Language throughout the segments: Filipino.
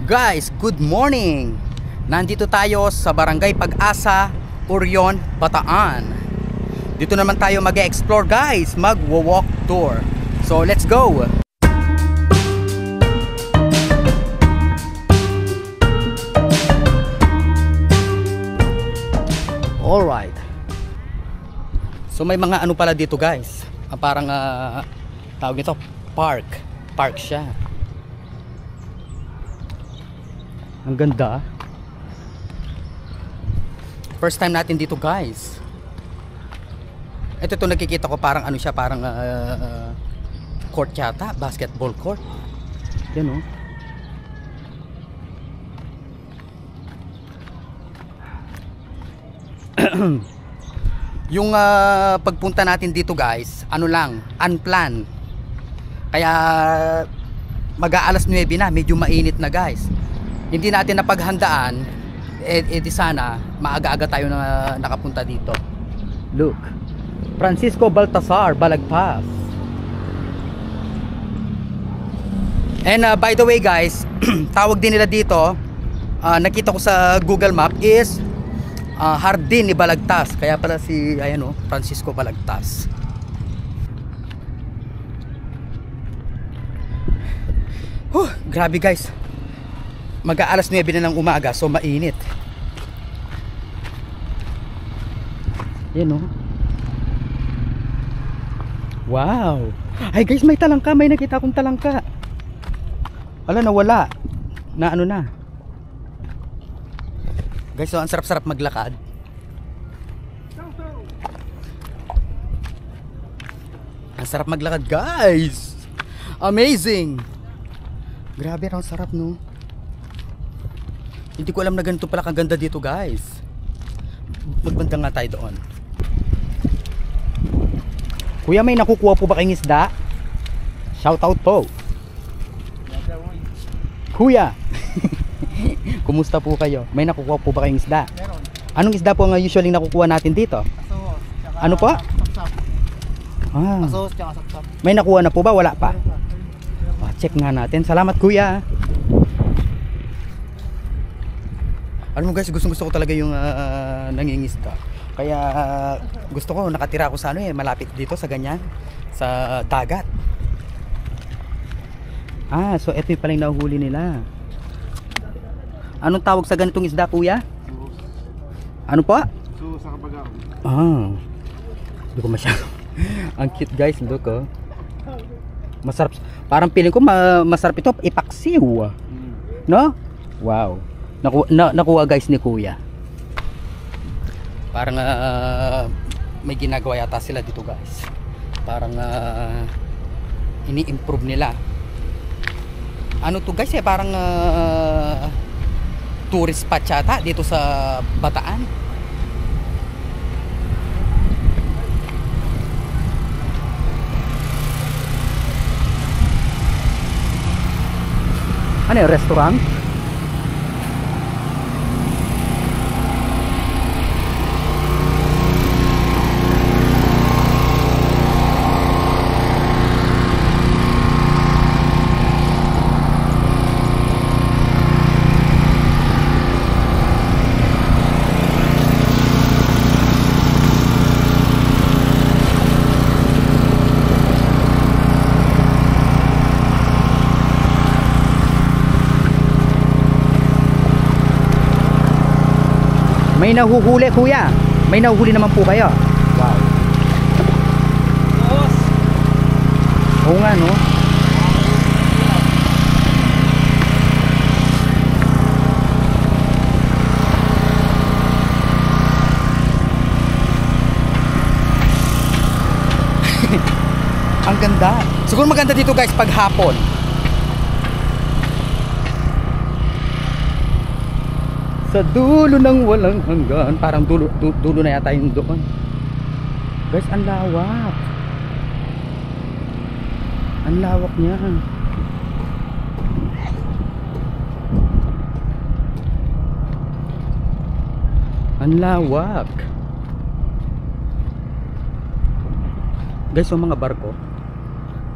Guys, good morning! Nandito tayo sa Barangay Pag-asa, Orion, Bataan. Dito naman tayo mag-explore guys, mag-walk tour. So let's go! Alright. So may mga ano pala dito guys, parang tawag nito, park siya. Ang ganda. First time natin dito guys. Ito nakikita ko parang ano siya, parang court yata, basketball court. Yan oh. Yung pagpunta natin dito guys, ano lang, unplanned. Kaya mag-aalas 9 na, medyo mainit na guys. Hindi natin napaghandaan, di sana maaga-aga tayo na nakapunta dito. Look, Francisco Baltasar, Balagtas. And by the way guys, tawag din nila dito, nakita ko sa Google Map is Hardin ni Balagtas. Kaya pala si ayan oh, Francisco Balagtas. Grabe guys, mag-aalas 9 na ng umaga, so mainit. Yan oh. Wow. Ay guys, may talangka, may nakita akong talangka. Ala, nawala. Na ano na. Guys, so ang sarap-sarap maglakad. Ang sarap maglakad guys. Amazing. Grabe, ang sarap no. Hindi ko alam na ganito pala kaganda dito guys. Magbanda nga tayo doon. Kuya, may nakukuha po ba kayong isda? Shout out po Kuya. Kumusta po kayo? May nakukuha po ba kayong isda? Meron. Anong isda po ang usually nakukuha natin dito? Asos, ano po? Sapsap. Asos, tsaka sapsap. May nakuha na po ba? Wala pa? Check nga natin. Salamat kuya. Alam mo guys, gusto ko talaga yung nangingisda. Kaya gusto ko, nakatira ako sa ano malapit dito sa ganyan, sa dagat. So ito yung palang nahuhuli nila. Anong tawag sa ganitong isda kuya? Sus. Ano po? Sus sa kabagaw. Hindi ko masyado. Ang cute guys, look oh. Masarap. Parang feeling ko masarap ito ipaksiw. No? Wow. Nakuha guys ni kuya. Parang may ginagawa yata sila dito guys. Parang ini-improve nila. Ano to guys parang tourist spot yata dito sa Bataan. Ano yung restaurant? May nahuhuli kuya. May nahuhuli naman po kayo. Wow. Sus. Oo nga no. Ang ganda. Siguro maganda dito guys pag hapon. Sa dulo ng walang hanggan. Parang dulo na yata yung doon. Guys, ang lawak. Ang lawak niya. Ang lawak. Guys, yung mga barko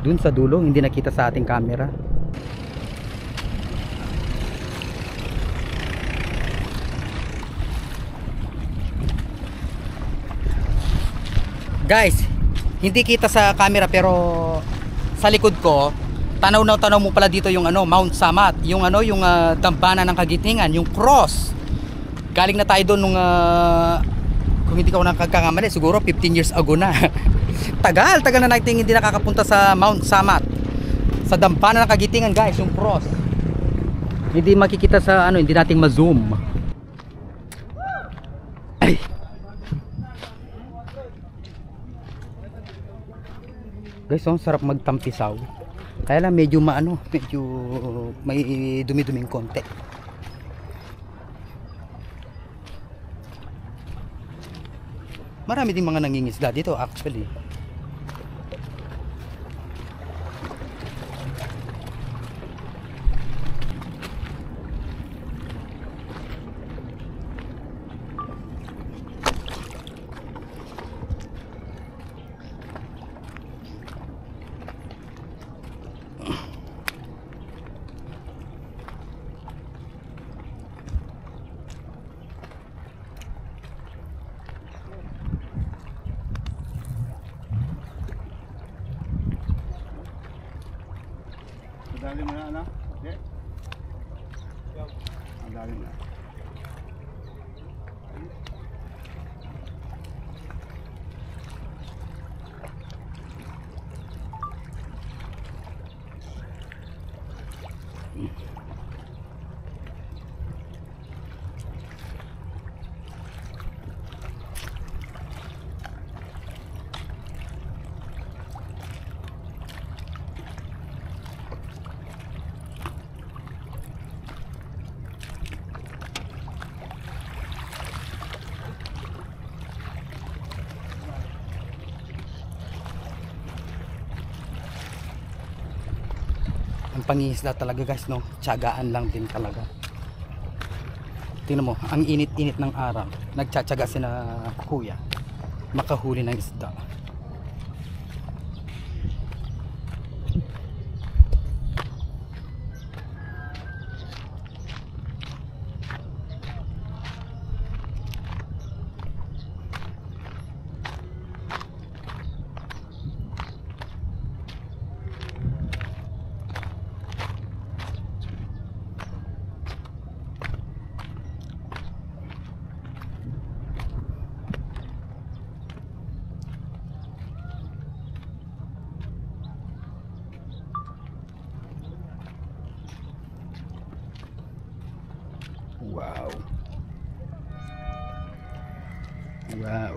dun sa dulo, hindi nakita sa ating camera. Guys, hindi kita sa camera pero sa likod ko, tanaw na tanaw mo pala dito yung ano, Mount Samat, yung ano, yung dambana ng Kagitingan, yung cross. Galing na tayo doon nung kung hindi ka nakakakamali, siguro 15 years ago na. tagal na natin hindi nakakapunta sa Mount Samat. Sa dambana ng Kagitingan, guys, yung cross. Hindi makikita sa ano, hindi nating ma-zoom. Ay. Guys, oh, sarap magtampisaw. Kaya lang medyo maano, medyo may dumi-duming konti. Marami din mga nangingisda dito actually. Dali mo na, ano? Okay. Dali na. Ang pangingisda talaga guys, no, tiyagaan lang din talaga. Tingnan mo, ang init-init ng araw, nagtsatsaga si na kuya makahuli ng isda. Wow. Wow.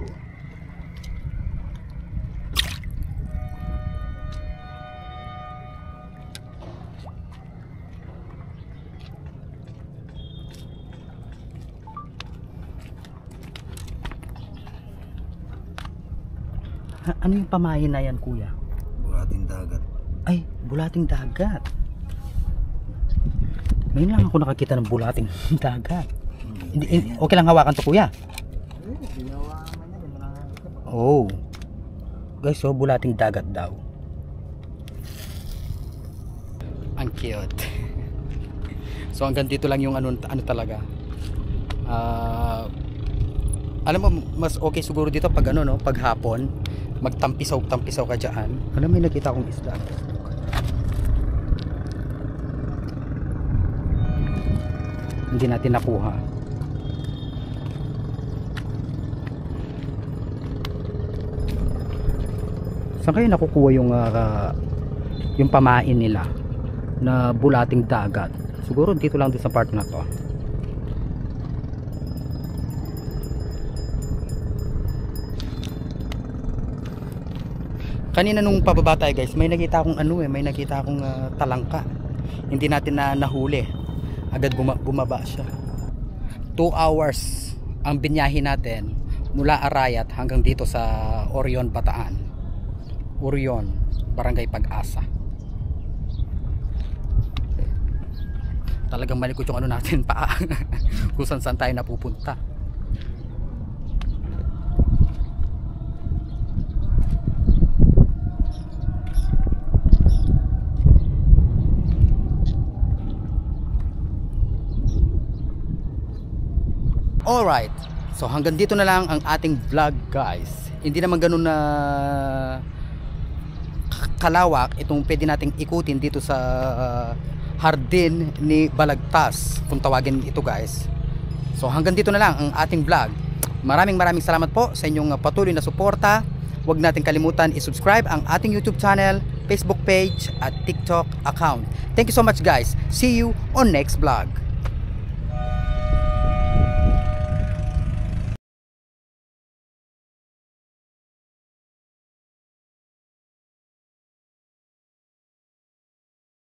Ano yung pamahin na yan, kuya? Bulating dagat. Ay, bulating dagat. Ngayon lang ako nakakita ng bulating dagat. Okay lang hawakan to, kuya? Oh. Guys, so bulating dagat daw. Ang cute. So hanggang dito lang yung ano talaga. Alam mo, mas okay siguro dito pag ano, no, pag hapon, magtampisaw ka diyan. Alam mo, may nakita akong isda. Hindi natin nakuha. Saan kayo nakukuha yung pamain nila na bulating dagat? Siguro dito lang din sa part na to. Kanina nung pababa tayo guys, may nakita akong may nakita akong talangka. Hindi natin nahuli. Agad bumaba siya. 2 hours ang binyahe natin mula Arayat hanggang dito sa Orion, Bataan. Orion, Barangay Pag-asa. Talagang malikot yung natin pa. Kung saan tayo napupunta. Alright, so hanggang dito na lang ang ating vlog guys. hindi naman ganun na kalawak itong pwede nating ikutin dito sa hardin ni Balagtas, kung tawagin ito guys. So hanggang dito na lang ang ating vlog. Maraming salamat po sa inyong patuloy na suporta. Huwag natin kalimutan i-subscribe ang ating YouTube channel, Facebook page at TikTok account. Thank you so much guys. See you on next vlog.